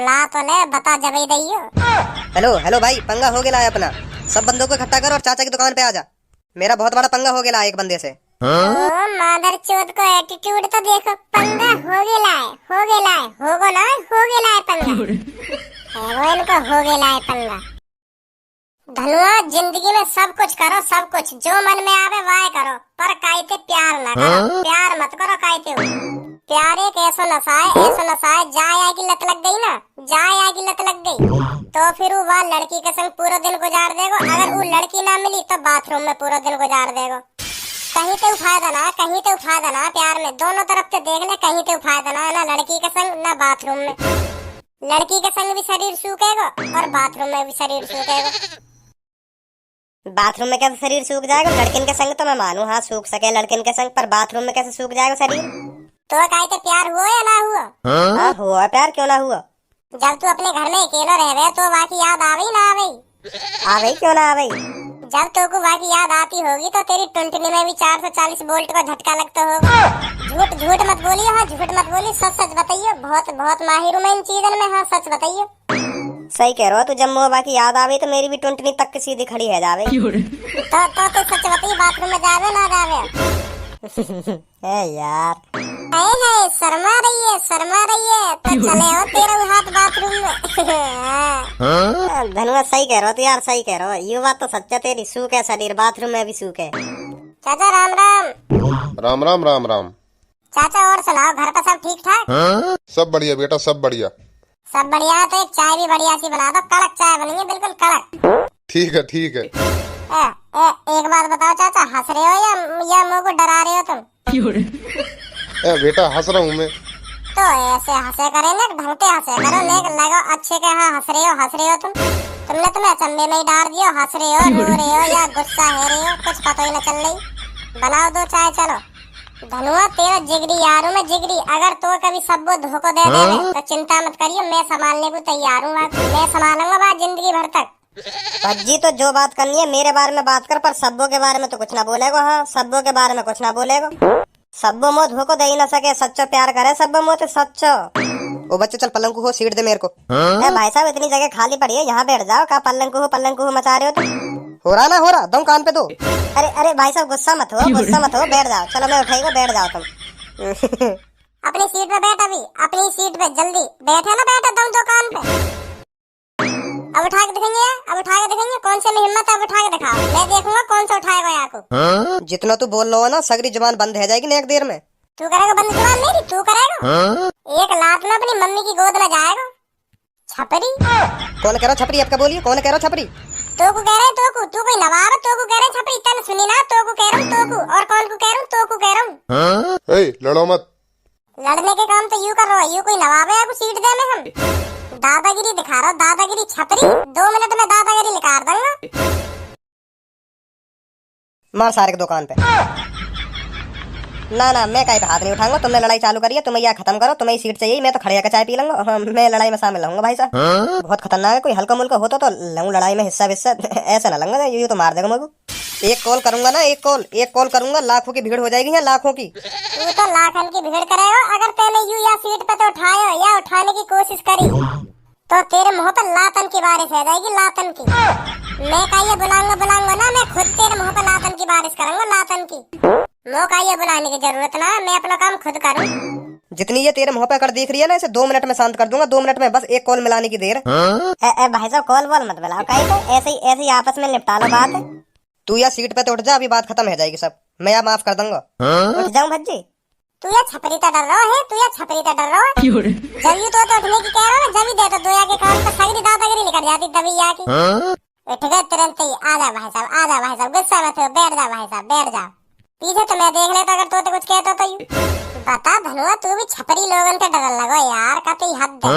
बुला तो ले, बता जब ही दइयो। हेलो हेलो भाई, पंगा हो गया है अपना। सब बंदों को इकट्ठा कर और चाचा की दुकान पे आ जा। मेरा बहुत बड़ा पंगा हो गया है एक बंदे से। ओ मादर चोद को एटीट्यूड तो देखो, पंगा हो गया है, होगो ना, हो गया है पंगा। है इनको हो गया है पंगा। धनुआ जिंदगी में सब कुछ करो, सब कुछ जो मन में आवे वाह करो, पर कायते प्यार ना करो, प्यार मत करो कायते। प्यार एक ऐसा नशा है, जाए आगे लत लग गई ना, जाए आगे लत लग गई तो फिर वो लड़की के संग पूरा दिन गुजार देगो। अगर वो लड़की ना मिली तो बाथरूम में पूरा दिन गुजार देगो। कहीं तो फायदा ना प्यार में, दोनों तरफ से देख ले, कहीं तो फायदा ना लड़की के संग ना बाथरूम में। लड़की के संग भी शरीर सूखेगा और बाथरूम में भी शरीर सूखेगा। बाथरूम में कैसे शरीर सूख जाएगा? लड़किन के संग तो मैं मानू, हाँ सूख सके लड़किन के संग, पर बाथरूम में कैसे सूख जाएगा शरीर? तो काहे प्यार हुआ या ना हुआ? हाँ हुआ प्यार, क्यों ना हुआ। जब तू अपने घर में अकेला रहे तो बाकी याद आवे ना आवे? आवे क्यों ना आवे? जब तो को बाकी याद आती होगी तो तेरी टुंटनी में भी 440 वोल्ट का झटका लगता होगा। झूठ मत बोलिए, हाँ झूठ मत बोलिए, सच बताइए। बहुत माहिर हूँ मैं इन चीजों में, हाँ सच बताइए। सही कह रहे हो, तू जब मुँह बाकी याद आवे तो मेरी भी टुंटनी तक सीधी खड़ी है जावे। तो सच बताइए, बाथरूम में जावे ना जावे? ए यार है शर्मा रही है तो चले हो तेरे हाथ बाथरूम में। धनुआ सही कह रहे हो तो यार, सही कह रहे हो, ये बात तो सच्चा तेरी। सूख है शरीर, बाथरूम में भी सूख है। चाचा राम राम। राम राम राम राम। चाचा और सुनाओ, घर पर सब ठीक ठाक? सब बढ़िया बेटा, सब बढ़िया। सब बढ़िया है तो एक चाय भी बढ़िया सी बना दो, कड़क चाय बनेगी, बिल्कुल कड़क। ठीक है ठीक है। एक बात बताओ चाचा, हंस रहे हो या मुंह को डरा रहे हो तुम? बेटा हंस रहा हूँ मैं। तो ऐसे हंसे करे ना, ढंग से हंसे करो, नेक लगो अच्छे के। हाँ हंस रहे हो तुमने तुम्हें अचंभे में ही डाल दियो। हंस रहे हो, रो रहे हो या गुस्सा है रहे हो, कुछ पता ही न चल रही। बनाओ दो चाय चलो। धनुआ तेरा जिगरी यार हूँ मैं, जिगरी। अगर तो कभी सबको धोखा दे दे तो चिंता मत करियो, मैं संभालने को तैयार हूँ। मैं संभालूंगा बात जिंदगी भर तक। जी तो जो बात करनी है मेरे बारे में बात कर, पर सब्बों के बारे में तो कुछ ना बोलेगा। हाँ सब्बों के बारे में कुछ ना बोलेगा। सब्बो मोह धोखो दे ही ना सके, सच्चो प्यार करे सब्बो मोह तो सच्चो। ओ बच्चे चल पलंग को सीट दे मेरे को। भाई साहब इतनी जगह खाली पड़ी है, यहाँ बैठ जाओ। का पलंग को मचा रहे हो तुम? हो रहा दम कान पे दो। अरे भाई साहब गुस्सा मत हो, बैठ जाओ। चलो मैं उठाएगा, बैठ जाओ तुम। अपनी सीट पे बैठ, अभी अपनी सीट पे जल्दी बैठे ना, बैठे दम दो कान पे। अब उठा के दिखेंगे कौन से में हिम्मत है, अब उठा के दिखाओ। मैं देखूंगा कौन सा उठाएगा यहाँ को। जितना तू बोल रहा है ना, सगरी जुबान बंद है जाएगी एक देर में। तू करेगा बंद जुबान मेरी? तू करेगा? एक लात में अपनी मम्मी की गोद में जाएगा। छपरी कौन कह रहा छपरी? आपका बोलिए, कौन कह रहा छपरी? तो को कह रहे, तू कोई नवाब, तो को कह रहे छपरी। तन सुनी ना, तो को कह रहा हूँ, तो को। और कौन को कह रहा हूँ? तो को कह रहा हूँ। लड़ो मत। लड़ने के काम तो यू कर रहा है, यू कोई नवाब है या सीट दे में हम? दादागिरी दिखा रहा, दादागिरी छपरी। 2 मिनट में दादागिरी निकाल दूंगा। मार सारे की दुकान पे। ना मैं कहीं पे हाथ नहीं उठाऊंगा। तुमने लड़ाई चालू करी है, तुम्हें यह खत्म करो। तुम्हें सीट चाहिए, मैं तो खड़े होकर चाय पी लूंगा। हाँ, मैं लड़ाई में शामिल रहूंगा भाई साहब। बहुत खतरनाक है, कोई हल्का मुल्का होता तो लूं लड़ाई में हिस्सा ऐसा ना लूंगा, ये तो मार देगा मुझे। एक कॉल करूंगा ना, एक कॉल करूंगा, लाखों की भीड़ हो जाएगी यहाँ, लाखों की। तू तो लाखन की भीड़ करेगा। अगर तैने यू या सीट पे तो उठाया या उठाने की कोशिश करी तो तेरे मुंह पर लातन की बारिश हो जाएगी, लातन की। मैं का ये बुलाऊंगा ना, मैं खुद तेरे मुंह पर लातन की बारिश करूंगा, लातन की। मुँह का ये बुलाने की जरूरत ना, मैं अपना काम खुद करूँ। जितनी ये तेरे मुंह पे कर दिख रही है ना, इसे 2 मिनट में शांत कर दूंगा। 2 मिनट में बस एक कॉल मिलाने की देर। भाई साहब कॉल वॉल मत मिलाओ, कहीं ऐसे ही आपस में निपटा लो बात। तू या सीट पे तो उठ जा, अभी बात खत्म हो जाएगी सब। मैं आप माफ कर दूंगा। उठ जाऊं भज्जी? तू या छपरी तो डर रहा है, जब यू तो उठने की कह रहा है, जब ही दे तो दोया के कान पर सगरी दादागिरी निकल जाती तभी या की। उठ गए तुरंत ही। आजा भाई साहब, गुस्सा मत हो, बैठ जा भाई साहब, बैठ जा। पीछे तो मैं देख लेता, अगर तो कुछ कहता तो यू। बता धनुआ, तू भी छपरी लोगन के डर लगो यार, का तो हद है।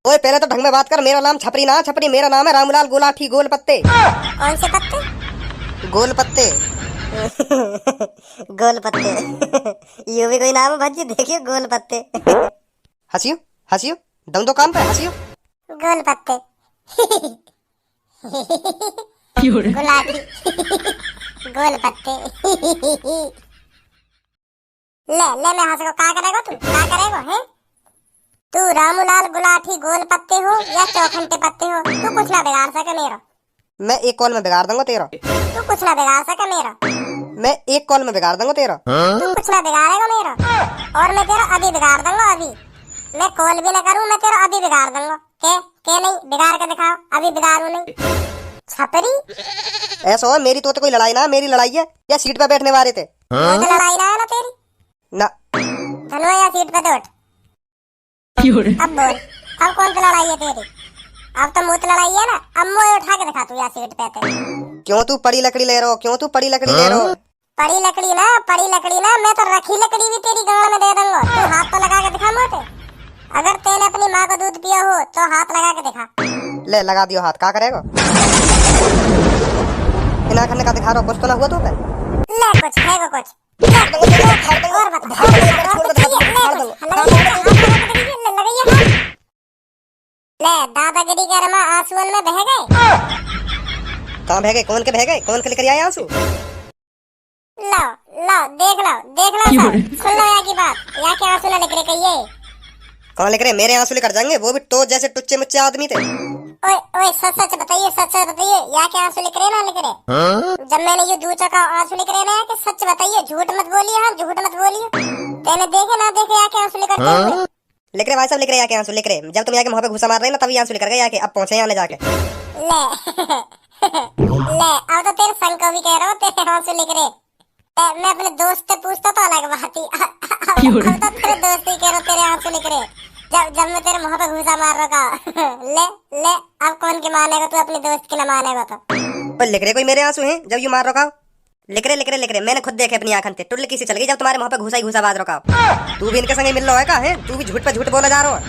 ओए पहले तो ढंग में बात कर। मेरा नाम छपरी ना छपरी, मेरा नाम है रामलाल गुलाठी गोल पत्ते। कौन से पत्ते? गोल पत्ते। गोल पत्ते। ये भी कोई नाम है भज्जी, देखियो गोल पत्ते। हंसियो दम दो कान पे, हंसियो। गोल पत्ते। गुलाटी। गोल पत्ते। ले मैं हंस को क्या करेगा तू? क्या करेगा है? तू तू रामूलाल गुलाटी गोल पत्ते हो या चौखंटे पत्ते हो, तू कुछ ना बिगाड़ सके मेरा। मैं एक कॉल में बिगाड़ दूंगा तेरा। तू कुछ ना बिगाड़ सके मेरा। मैं एक कॉल में बिगाड़ दूंगा तेरा। तू कुछ ना बिगाड़ेगा मेरा। और मैं तेरा अभी बिगाड़ दूंगा, अभी। मैं कॉल भी ना करूं, मैं तेरा अभी बिगाड़ दूंगा। के नहीं बिगाड़ के दिखाओ, अभी बिगाड़ू नहीं। छपरी ऐसा हो मेरी तो कोई लड़ाई ना, मेरी लड़ाई है या सीट पे बैठने वाले थे। वो तो लड़ाई ना है ना तेरी ना। धनुआ या सीट पे तो उठ। अब बोल, अब कौन सी लड़ाई है तेरी? अब तो मुझ लड़ाई है ना, अब मुझे उठा के दिखा तू या सीट पे थे। क्यों तू पड़ी लकड़ी ले रहा हो? क्यों तू पड़ी लकड़ी ले रहा हो? पड़ी लकड़ी ना, मैं तो रखी लकड़ी भी तेरी गाड़ में दे दूंगा। तू हाथ तो लगा के दिखा मोटे। अगर तेने अपनी माँ को दूध पिया हो तो हाथ लगा के दिखा। ले लगा दियो हाथ, क्या करेगा? बिना करने का दिखा रहा, कुछ तो ना हुआ तू पे? ले कुछ है को कुछ और बता। ले दादागिरी के रमा आंसुओं में बह गए। कहाँ बह गए? कौन के बह गए? कौन के लेकर आए आंसू? लो देख लो सब। सुन लो यहाँ की बात, यहाँ के आंसू ना लिख रहे कहिए। कौन लिख रहे? मेरे आंसू लेकर जाएंगे? वो भी तो जैसे टुच्चे मुच्चे आदमी थे। ओए सच बताइए, यहाँ के आंसू लिख रहे ना लिख रहे? जब मैंने ये दूचा का आंसू लिख रहे ना, कि सच बताइए, झूठ मत बोलिए। हाँ झूठ मत बोलिए। तेने देखे ना देखे यहाँ के आंसू लेकर लिख रहे भाई साहब, लिख रहे यहाँ के आंसू लिख रहे। जब तुम यहाँ के मुँह पे घुसा मार रहे ना, तभी आंसू लिख रहे यहाँ के। अब पहुंचे यहाँ ले जाके। ले अब तो तेरे संग को भी कह रहा हूँ, तेरे आंसू लिख रहे। मैं अपने दोस्त से पूछता तो अलग बात ही। अब तो तेरे दोस्त ही कह रहा तेरे आंसू लिख रहे। जब मैं तेरे मुंह पे घुसा मार रहा। ले अब कौन की मानेगा तू? अपने दोस्त की ना मानेगा तो लिख रहे कोई मेरे आंसू हैं जब यू मार रखा? लिख रहे मैंने खुद देखे अपनी आंखन से। टुल्ली किसी चल गई जब तुम्हारे मुंह पे घुसा बाज रखा। तू भी इनके संगे मिल रहा है का है? तू भी झूठ पे झूठ बोला जा रहा है।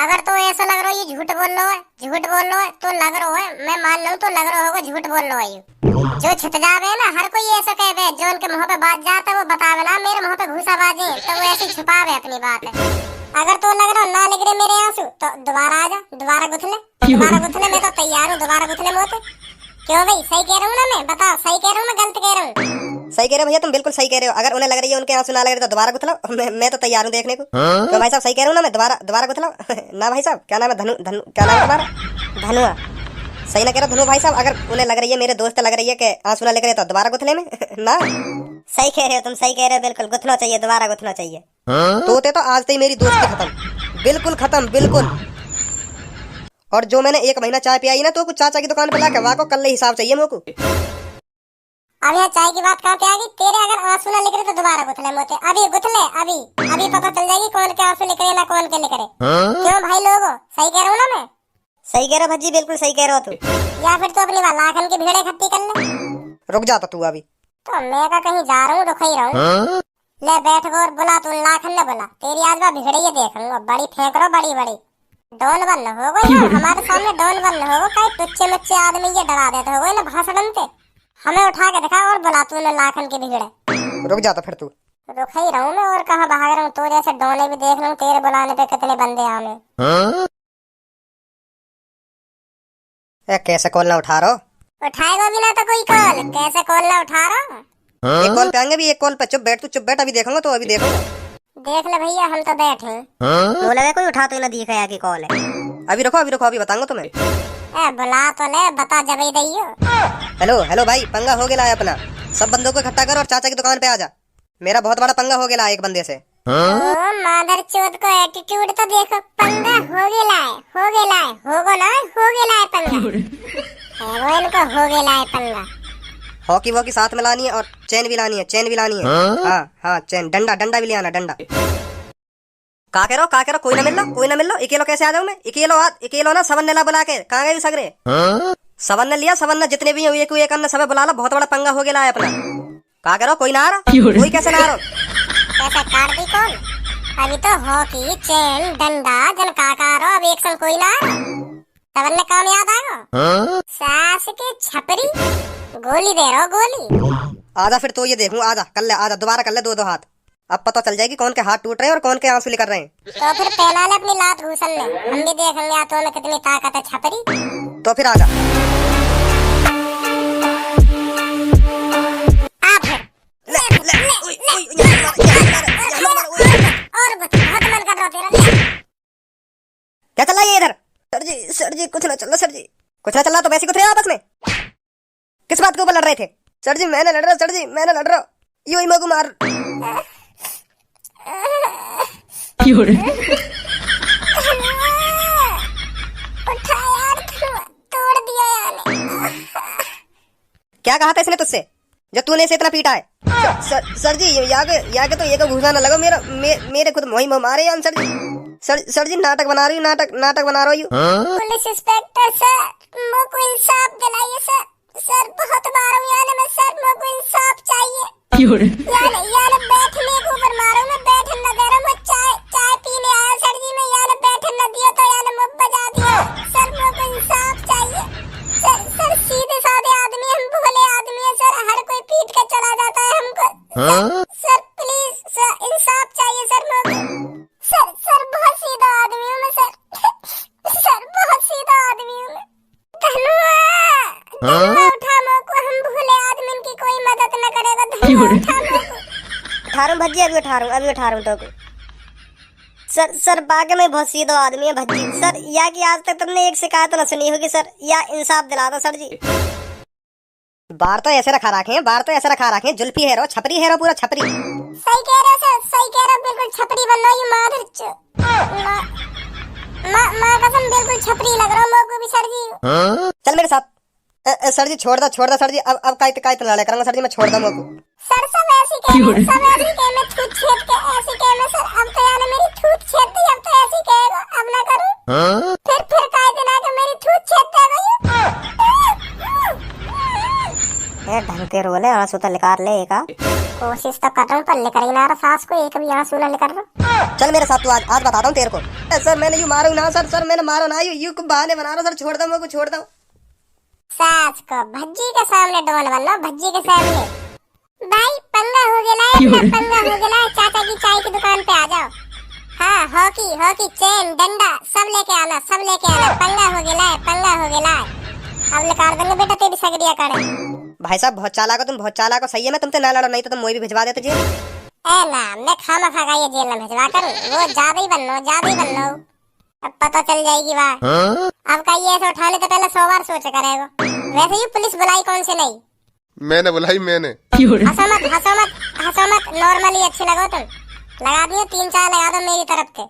अगर तो ऐसा लग रहा है ये झूठ बोल रहा है तो लग रहा है, मैं मान लूं तो लग रहा होगा झूठ बोल रहा है। जो छिट जावे ना, हर कोई ऐसा कहवे, जो उनके मुंह पे बात जाता है वो बतावे ना मेरे मुंह पे घुसा बाजे, तो वो ऐसे छुपावे अपनी बात है। अगर तो लग रहा ना लिख रहे मेरे आंसू, तो दोबारा आजा, दोबारा गुथले। मैं तो तैयार हूँ दोबारा गुथले मोते। क्यों भाई, सही कह रहा हूँ ना मैं? बताओ सही कह रहा हूँ मैं गलत कह रहा हूँ? सही कह रहे हो भैया, तुम बिल्कुल सही कह रहे हो। अगर उन्हें लग रही है उनके आंसू ना लग रहे तो दोबारा गुथलाओ। मैं तो तैयार हूँ देखने को। तो भाई साहब सही कह रहा हूँ ना मैं? दोबारा गुथलाओ ना भाई साहब? क्या नाम है? धनु क्या नाम है तुम्हारा? धनुआ। सही ना कह रहा धनु भाई साहब? अगर उन्हें लग रही है, मेरे दोस्त लग रही है कि आंसू ना लग रहे तो दोबारा गुथले में ना। सही कह रहे हो तुम, सही कह रहे हो, बिल्कुल गुथना चाहिए, दोबारा गुथना चाहिए। तोते तो आज से ही मेरी दोस्ती खत्म, बिल्कुल खत्म, बिल्कुल। और जो मैंने 1 महीना चाय पियाई ना, तो कुछ चाचा की दुकान पे लाके वहाँ को कल हिसाब चाहिए मेरे को। अब यहाँ चाय की बात कहाँ पे आ गई? तेरे अगर आंसू ना लिख रहे तो दोबारा गुथले मोते। अभी गुथले, अभी पता चल जाएगी कौन के आंसू लिख रहे ना कौन के लिख रहे। क्यों भाई लोगो, सही कह रहा हूँ ना मैं? सही कह रहा भज्जी, बिल्कुल सही कह रहा तू। या फिर तो अपनी लाखन की भीड़ इकट्ठी कर ले। रुक जाता तू अभी। तो मैं का कहीं जा रहा हूँ, रुक ही रहा हूँ। ले बैठ गो और बुला तू लाखन ने बोला। तेरी आज बार भिड़े ये देखूंगा, बड़ी फेंक रहा बड़ी। डोल बन हो गई ना हमारे सामने, डोल बन हो गई। टुच्चे मुच्चे आदमी ये डरा देते हो गए ना भाषण पे। हमें उठा के दिखा और बुला तू ने लाखन की भीड़। रुक जाता फिर तू। रुक ही रहा हूँ मैं, और कहाँ भाग रहा हूँ? तो जैसे डोले भी देख रहा हूँ, तेरे बुलाने पे कितने बंदे आने। कैसे कॉल ना उठा रहा? उठाएगा भी ना तो कोई कॉल, कैसे कॉल ना उठा रहा? एक कॉल पे आएंगे भी, एक कॉल पे। चुप बैठ, तू चुप बैठ, अभी देखूंगा तो अभी देखूंगा। देख ले भैया, हम तो बैठे। वो लगा कोई उठा तो ना दिखा है कि कॉल है। अभी रुको अभी बताऊंगा तुम्हें। बुला तो ले, बता जब ही दइयो। हेलो भाई, पंगा हो गया है अपना। सब बंदों को इकट्ठा कर और चाचा की दुकान पे आ जा। मेरा बहुत बड़ा पंगा हो गया एक बंदे से। मादर चोद को एटीट्यूड तो देखो। पंगा हो गया होगो ना, हो गया पंगा। वो इनको हो गया पंगा। हॉकी वॉकी साथ में लानी है और चेन भी लानी है। हाँ चेन, डंडा भी ले आना, डंडा। का करो कोई ना मिल लो। अकेलो कैसे आ जाऊं मैं? अकेलो ना सबन ने ला बुला के। कहाँ गए सगरे? सबन ने लिया, सबन ने जितने भी एक सब बुला लो। बहुत बड़ा पंगा हो गया है अपना। का करो कोई ना आ रहा? कोई कैसे ना आ रहा? कैसे काट दी कौन? अभी तो हॉकी, चेन, डंडा जन काकारो, अब एक संग कोई ना आ रहा। सबन ने काम याद आएगा। सास के छपरी गोली दे रहा, गोली। आजा फिर तो ये देखूं, आजा कर ले, आजा दोबारा कर ले दो हाथ। अब पता चल जाएगी कौन के हाथ टूट रहे हैं और कौन के आंसू निकल रहे हैं। तो फिर पहना ले अपनी लात घूसन ले, हम भी देखेंगे तो में कितनी ताकत है छपरी। तो फिर आजा। और बहुत मन कर रहा तेरा। क्या चल रहा है ये इधर? सर जी कुछ ना चल रहा सर जी, कुछ ना चल रहा तो वैसे कुछ रहे आपस में, किस बात के ऊपर लड़ रहे थे? सर जी मैंने लड़ रहा, सर जी मैंने लड़ रहा, यूं ही मगु मार। उठा यार, तोड़ दिया यार। क्या कहा था इसने तुझसे जो तूने इसे इतना पीटा है? सर जी यहाँ के तो ये को घुसा ना लगो, मेरे खुद मोही मारे यार सर जी। सर जी नाटक बना रही हूँ, नाटक बना रही हूँ। पुलिस इंस्पेक्टर सर, मुझको इंसाफ दिलाइए सर। सर बहुत मारा हूँ यार मैं सर, मुझको इंसाफ चाहिए। यार बैठने के ऊपर मारो, मैं बैठने न दे रहा, मैं चाय पीने आया सर जी, मैं यार बैठने न दिया तो यार मुझ बजा दिया सर, मुझको इंसाफ चाहिए सर। सीधे साधे आदमी, हम भोले आदमी है सर, हर कोई पीट के चला जाता है हमको। सर प्लीज सर इंसाफ चाहिए सर मुझको। सर बहुत सीधा आदमी हूँ मैं सर बहुत सीधा आदमी हूँ मैं। धनुआ उठा मोको, हम भोले आदमी की कोई मदद न करेगा। धनुआ उठा मोको। उठा रहा हूँ भज्जी, अभी उठा रहा हूँ तो। सर बाकी में बहुत सीधा आदमी है भज्जी सर, या कि आज तक तुमने एक शिकायत न सुनी होगी सर, या इंसाफ दिला दो सर जी। बार तो ऐसे रखा रखे, जुल्फी है रो, छपरी है रो, पूरा छपरी। सही कह रहे हो सर, सही कह रहे हो, बिल्कुल छपरी बन रहा हूँ। माँ कसम बिल्कुल छपरी लग रहा हूँ मोको भी सर जी। चल मेरे साथ। सर जी छोड़ दो सर जी, अब काय लड़ाई करूंगा सर जी, मैं छोड़ दूं मोको। सर सब ऐसी कह मैं थूत छेद के ऐसी कह मैं सर, अब तो यार मेरी थूत छेद दी, अब तो ऐसी कहेगा, अब ना करूं। फिर काय दिन आके मेरी थूत छेद देगा ये ढंग के रोले आंसू तो निकाल ले एका। कोशिश तो कर रहा हूँ पर लेकर ही ना रहा सास को, एक भी आंसू ना लेकर रहा। चल मेरे साथ तू आज बताता हूँ तेरे को। सर मैंने यूं मारू ना सर मैंने मारा ना, यूं बहाने बना रहा सर, छोड़ दो मेरे को, छोड़ दो। सास को भज्जी के सामने डॉन बन लो, भज्जी के सामने। भाई पंगा हो गया, पंगा हो गया, चाचा की चाय की दुकान पे आ जाओ। हाँ हॉकी चेन डंडा सब लेके आना, पंगा हो गया। अब निकाल देंगे बेटा तेरी सगड़िया काटे। भाई साहब बहुत चालाक हो तुम, बहुत चालाक हो, सही है मैं तुमसे ना लड़ो, नहीं तो तुम मोई भी भिजवा देते जी। ए ना मैं खामा खा ये जेल में भिजवा कर, वो ज्यादा ही बन लो, अब पता चल जाएगी बात। अब का ये ऐसे उठाने तो पहले 100 बार सोच करेगा। वैसे ही पुलिस बुलाई कौन से नहीं, मैंने बुलाई मैंने। हंसो मत, नॉर्मली अच्छी लगो तुम। लगा दिए 3-4 लगा दो मेरी तरफ से।